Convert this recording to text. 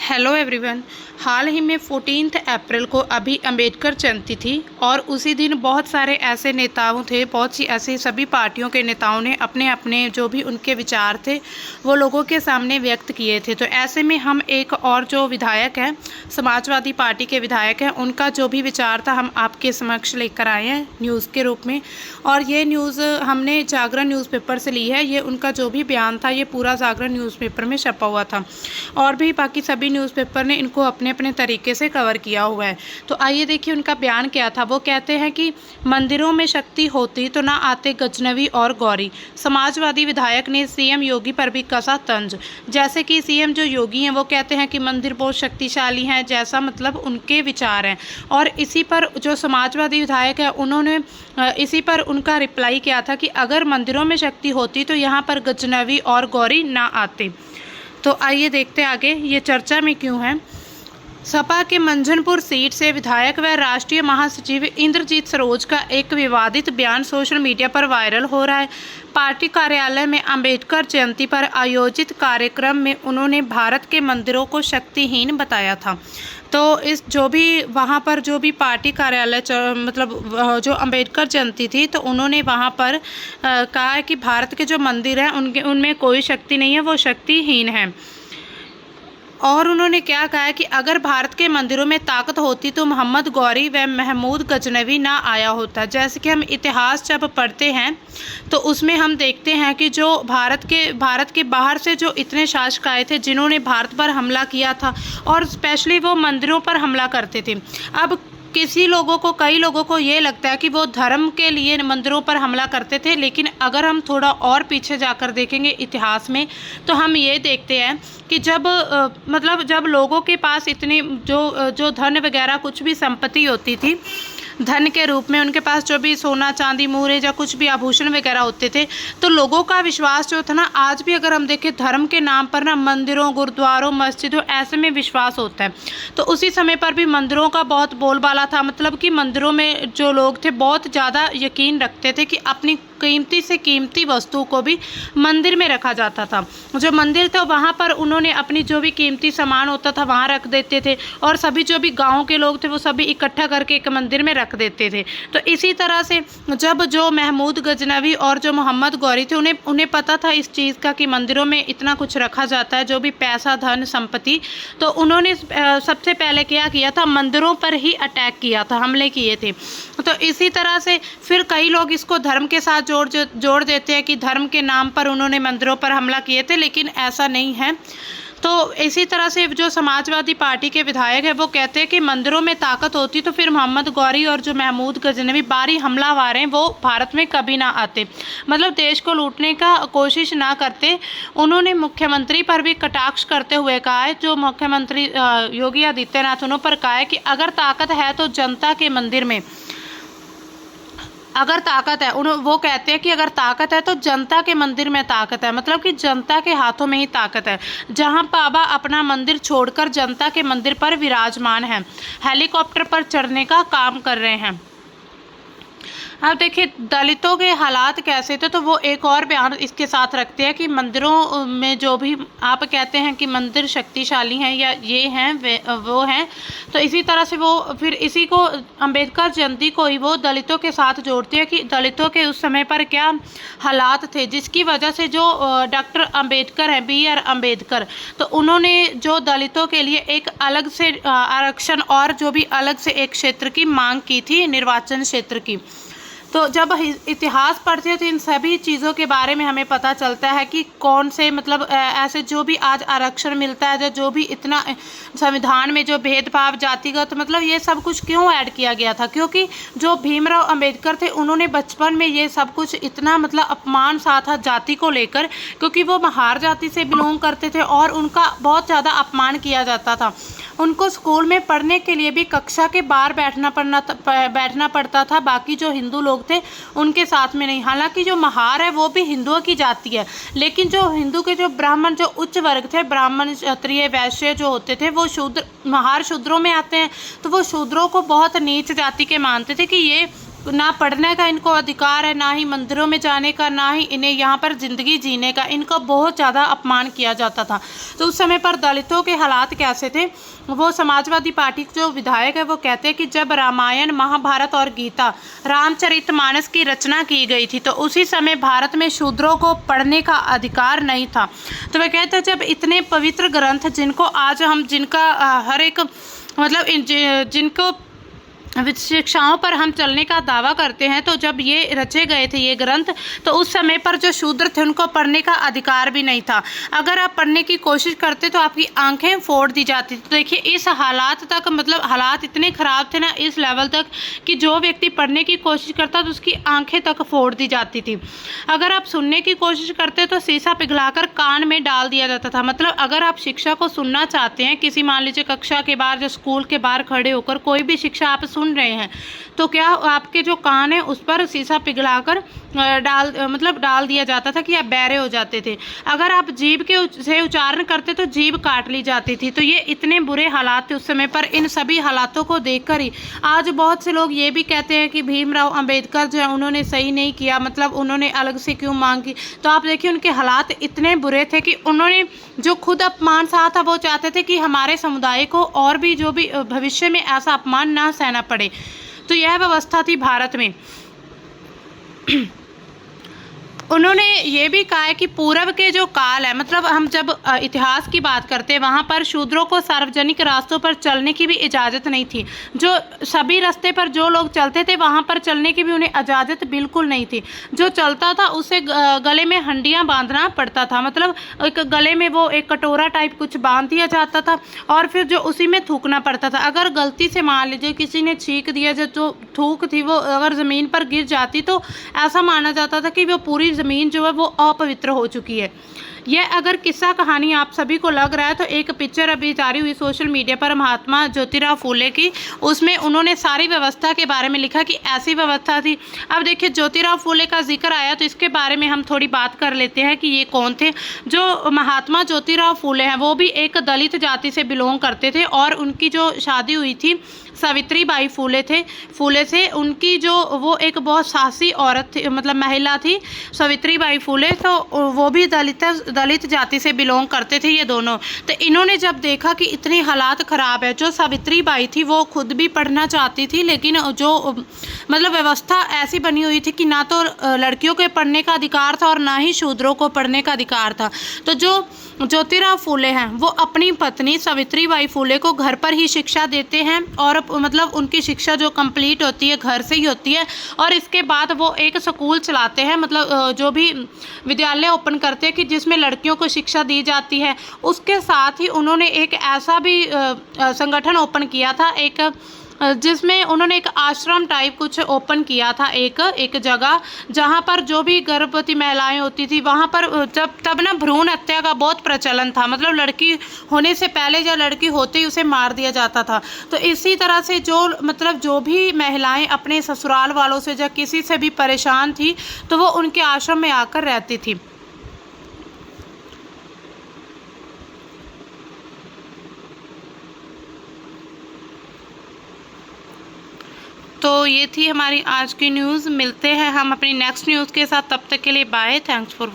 Hello everyone. हाल ही में 14 अप्रैल को अभी अंबेडकर जयंती थी और उसी दिन बहुत सारे ऐसे नेताओं थे, बहुत सी ऐसे सभी पार्टियों के नेताओं ने अपने अपने जो भी उनके विचार थे वो लोगों के सामने व्यक्त किए थे। तो ऐसे में हम एक और जो विधायक हैं, समाजवादी पार्टी के विधायक हैं, उनका जो भी विचार था हम आपके समक्ष लेकर आए हैं न्यूज़ के रूप में। और ये न्यूज़ हमने जागरण न्यूज़पेपर से ली है। ये उनका जो भी बयान था ये पूरा जागरण न्यूज़पेपर में छपा हुआ था और भी बाकी सभी न्यूज़पेपर ने इनको अपने अपने तरीके से कवर किया हुआ है। तो आइए देखिए उनका बयान क्या था। वो कहते हैं कि मंदिरों में शक्ति होती तो ना आते गजनवी और गौरी। समाजवादी विधायक ने सीएम योगी पर भी कसा तंज। जैसे कि सीएम जो योगी हैं वो कहते हैं कि मंदिर बहुत शक्तिशाली हैं, जैसा मतलब उनके विचार हैं। और इसी पर जो समाजवादी विधायक है उन्होंने इसी पर उनका रिप्लाई किया था कि अगर मंदिरों में शक्ति होती तो यहाँ पर गजनवी और गौरी ना आते। तो आइए देखते आगे ये चर्चा में क्यों है। सपा के मंझनपुर सीट से विधायक व राष्ट्रीय महासचिव इंद्रजीत सरोज का एक विवादित बयान सोशल मीडिया पर वायरल हो रहा है। पार्टी कार्यालय में अंबेडकर जयंती पर आयोजित कार्यक्रम में उन्होंने भारत के मंदिरों को शक्तिहीन बताया था। तो इस जो भी वहाँ पर जो भी पार्टी कार्यालय मतलब जो अंबेडकर जयंती थी तो उन्होंने वहाँ पर कहा है कि भारत के जो मंदिर हैं उनमें कोई शक्ति नहीं है, वो शक्तिहीन है। और उन्होंने क्या कहा है कि अगर भारत के मंदिरों में ताकत होती तो मोहम्मद गौरी व महमूद गजनवी ना आया होता। जैसे कि हम इतिहास जब पढ़ते हैं तो उसमें हम देखते हैं कि जो भारत के बाहर से जो इतने शासक आए थे जिन्होंने भारत पर हमला किया था और स्पेशली वो मंदिरों पर हमला करते थे। अब कई लोगों को ये लगता है कि वो धर्म के लिए मंदिरों पर हमला करते थे, लेकिन अगर हम थोड़ा और पीछे जाकर देखेंगे इतिहास में तो हम ये देखते हैं कि जब लोगों के पास इतनी जो धन वगैरह कुछ भी संपत्ति होती थी, धन के रूप में उनके पास जो भी सोना चांदी मुहरे या कुछ भी आभूषण वगैरह होते थे, तो लोगों का विश्वास जो था ना, आज भी अगर हम देखें धर्म के नाम पर ना मंदिरों, गुरुद्वारों, मस्जिदों ऐसे में विश्वास होता है। तो उसी समय पर भी मंदिरों का बहुत बोलबाला था, मतलब कि मंदिरों में जो लोग थे बहुत ज़्यादा यकीन रखते थे कि अपनी कीमती से कीमती वस्तु को भी मंदिर में रखा जाता था। जो मंदिर था वहाँ पर उन्होंने अपनी जो भी कीमती सामान होता था वहाँ रख देते थे और सभी जो भी गांव के लोग थे वो सभी इकट्ठा करके एक मंदिर में रख देते थे। तो इसी तरह से जब जो महमूद गजनवी और जो मोहम्मद गौरी थे उन्हें पता था इस चीज़ का कि मंदिरों में इतना कुछ रखा जाता है, जो भी पैसा धन संपत्ति, तो उन्होंने सबसे पहले क्या किया था, मंदिरों पर ही अटैक किया था, हमले किए थे। तो इसी तरह से फिर कई लोग इसको धर्म के साथ जोड़ देते हैं कि धर्म के नाम पर उन्होंने मंदिरों पर हमला किए थे, लेकिन ऐसा नहीं है। तो इसी तरह से जो समाजवादी पार्टी के विधायक है वो कहते हैं कि मंदिरों में ताकत होती तो फिर मोहम्मद गौरी और जो महमूद गजनवी बारी हमलावर हैं वो भारत में कभी ना आते, मतलब देश को लूटने का कोशिश ना करते। उन्होंने मुख्यमंत्री पर भी कटाक्ष करते हुए कहा है, जो मुख्यमंत्री योगी आदित्यनाथ उन्होंने पर कहा है कि अगर ताकत है तो जनता के मंदिर में, अगर ताकत है, वो कहते हैं कि अगर ताकत है तो जनता के मंदिर में ताकत है, मतलब कि जनता के हाथों में ही ताकत है, जहां बाबा अपना मंदिर छोड़कर जनता के मंदिर पर विराजमान है, हेलीकॉप्टर पर चढ़ने का काम कर रहे हैं। अब देखिए दलितों के हालात कैसे थे, तो वो एक और बयान इसके साथ रखते हैं कि मंदिरों में जो भी आप कहते हैं कि मंदिर शक्तिशाली हैं या ये हैं वो हैं, तो इसी तरह से वो फिर इसी को अंबेडकर जयंती को ही वो दलितों के साथ जोड़ती है कि दलितों के उस समय पर क्या हालात थे, जिसकी वजह से जो डॉक्टर अंबेडकर हैं, BR अम्बेडकर, तो उन्होंने जो दलितों के लिए एक अलग से आरक्षण और जो भी अलग से एक क्षेत्र की मांग की थी, निर्वाचन क्षेत्र की। तो जब इतिहास पढ़ते हैं तो इन सभी चीज़ों के बारे में हमें पता चलता है कि कौन से मतलब ऐसे जो भी आज आरक्षण मिलता है, जो भी इतना संविधान में जो भेदभाव जातिगत, मतलब ये सब कुछ क्यों ऐड किया गया था, क्योंकि जो भीमराव अंबेडकर थे उन्होंने बचपन में ये सब कुछ इतना मतलब अपमान सा था जाति को लेकर, क्योंकि वो महार जाति से बिलोंग करते थे और उनका बहुत ज़्यादा अपमान किया जाता था। उनको स्कूल में पढ़ने के लिए भी कक्षा के बाहर बैठना पड़ता था, बाकी जो हिंदू लोग थे उनके साथ में नहीं। हालांकि जो महार है वो भी हिंदुओं की जाति है, लेकिन जो हिंदू के जो ब्राह्मण जो उच्च वर्ग थे, ब्राह्मण क्षत्रिय वैश्य जो होते थे, वो शूद्र महार शूद्रों में आते हैं, तो वो शूद्रों को बहुत नीच जाति के मानते थे कि ये ना पढ़ने का इनको अधिकार है, ना ही मंदिरों में जाने का, ना ही इन्हें यहाँ पर ज़िंदगी जीने का। इनका बहुत ज़्यादा अपमान किया जाता था। तो उस समय पर दलितों के हालात कैसे थे, वो समाजवादी पार्टी के जो विधायक है वो कहते हैं कि जब रामायण, महाभारत और गीता, रामचरितमानस की रचना की गई थी तो उसी समय भारत में शूद्रों को पढ़ने का अधिकार नहीं था। तो वे कहते हैं जब इतने पवित्र ग्रंथ जिनको आज हम जिनका हर एक मतलब जिनको शिक्षाओं पर हम चलने का दावा करते हैं, तो जब ये रचे गए थे ये ग्रंथ, तो उस समय पर जो शूद्र थे उनको पढ़ने का अधिकार भी नहीं था। अगर आप पढ़ने की कोशिश करते तो आपकी आंखें फोड़ दी जाती थी। तो देखिए इस हालात तक, मतलब हालात इतने ख़राब थे ना इस लेवल तक कि जो व्यक्ति पढ़ने की कोशिश करता तो उसकी आंखें तक फोड़ दी जाती थी। अगर आप सुनने की कोशिश करते तो शीशा पिघलाकर कान में डाल दिया जाता था। मतलब अगर आप शिक्षा को सुनना चाहते हैं, किसी मान लीजिए कक्षा के बाहर, जो स्कूल के बाहर खड़े होकर कोई भी शिक्षा आप सुन रहे हैं, तो क्या आपके जो कान है उस पर शीशा पिघलाकर डाल दिया जाता था कि आप बहरे हो जाते थे। अगर आप जीभ के से उच्चारण करते तो जीभ काट ली जाती थी। तो ये इतने बुरे हालात थे उस समय पर। इन सभी हालातों को देखकर ही आज बहुत से लोग ये भी कहते हैं कि भीमराव अंबेडकर जो है उन्होंने सही नहीं किया, मतलब उन्होंने अलग से क्यों मांग की। तो आप देखिए उनके हालात इतने बुरे थे कि उन्होंने जो खुद अपमान सहा था वो चाहते थे कि हमारे समुदाय को और भी जो भी भविष्य में ऐसा अपमान ना सहना पड़े। तो यह व्यवस्था थी भारत में। उन्होंने ये भी कहा है कि पूर्व के जो काल है, मतलब हम जब इतिहास की बात करते हैं वहाँ पर शूद्रों को सार्वजनिक रास्तों पर चलने की भी इजाज़त नहीं थी। जो सभी रास्ते पर जो लोग चलते थे वहाँ पर चलने की भी उन्हें इजाज़त बिल्कुल नहीं थी। जो चलता था उसे गले में हंडियाँ बांधना पड़ता था, मतलब एक गले में वो एक कटोरा टाइप कुछ बांध दिया जाता था और फिर जो उसी में थूकना पड़ता था। अगर गलती से मान लीजिए किसी ने छींक दिया, जो थूक थी वो अगर ज़मीन पर गिर जाती तो ऐसा माना जाता था कि वो पूरी ज़मीन जो है वो अपवित्र हो चुकी है। यह अगर किस्सा कहानी आप सभी को लग रहा है तो एक पिक्चर अभी जारी हुई सोशल मीडिया पर महात्मा ज्योतिराव फूले की, उसमें उन्होंने सारी व्यवस्था के बारे में लिखा कि ऐसी व्यवस्था थी। अब देखिए ज्योतिराव फूले का जिक्र आया तो इसके बारे में हम थोड़ी बात कर लेते हैं कि ये कौन थे। जो महात्मा ज्योतिराव फूले हैं वो भी एक दलित जाति से बिलोंग करते थे और उनकी जो शादी हुई थी सावित्रीबाई फूले से, उनकी जो वो एक बहुत साहसी औरत थी, मतलब महिला थी सावित्रीबाई फूले, तो वो भी दलित जाति से बिलोंग करते थे ये दोनों। तो इन्होंने जब देखा कि इतनी हालात ख़राब है, जो सावित्रीबाई थी वो खुद भी पढ़ना चाहती थी लेकिन जो मतलब व्यवस्था ऐसी बनी हुई थी कि ना तो लड़कियों के पढ़ने का अधिकार था और ना ही शूद्रों को पढ़ने का अधिकार था। तो जो ज्योतिराव फूले हैं वो अपनी पत्नी सावित्रीबाई फूले को घर पर ही शिक्षा देते हैं और मतलब उनकी शिक्षा जो कंप्लीट होती है घर से ही होती है और इसके बाद वो एक स्कूल चलाते हैं, मतलब जो भी विद्यालय ओपन करते हैं कि जिसमें लड़कियों को शिक्षा दी जाती है। उसके साथ ही उन्होंने एक ऐसा भी संगठन ओपन किया था, एक जिसमें उन्होंने एक आश्रम टाइप कुछ ओपन किया था, एक जगह जहाँ पर जो भी गर्भवती महिलाएं होती थी वहाँ पर तब ना भ्रूण हत्या का बहुत प्रचलन था, मतलब लड़की होने से पहले या लड़की होते ही उसे मार दिया जाता था। तो इसी तरह से जो भी महिलाएं अपने ससुराल वालों से या किसी से भी परेशान थी तो वो उनके आश्रम में आकर रहती थी। तो ये थी हमारी आज की न्यूज़। मिलते हैं हम अपनी नेक्स्ट न्यूज़ के साथ, तब तक के लिए बाय। Thanks for watching.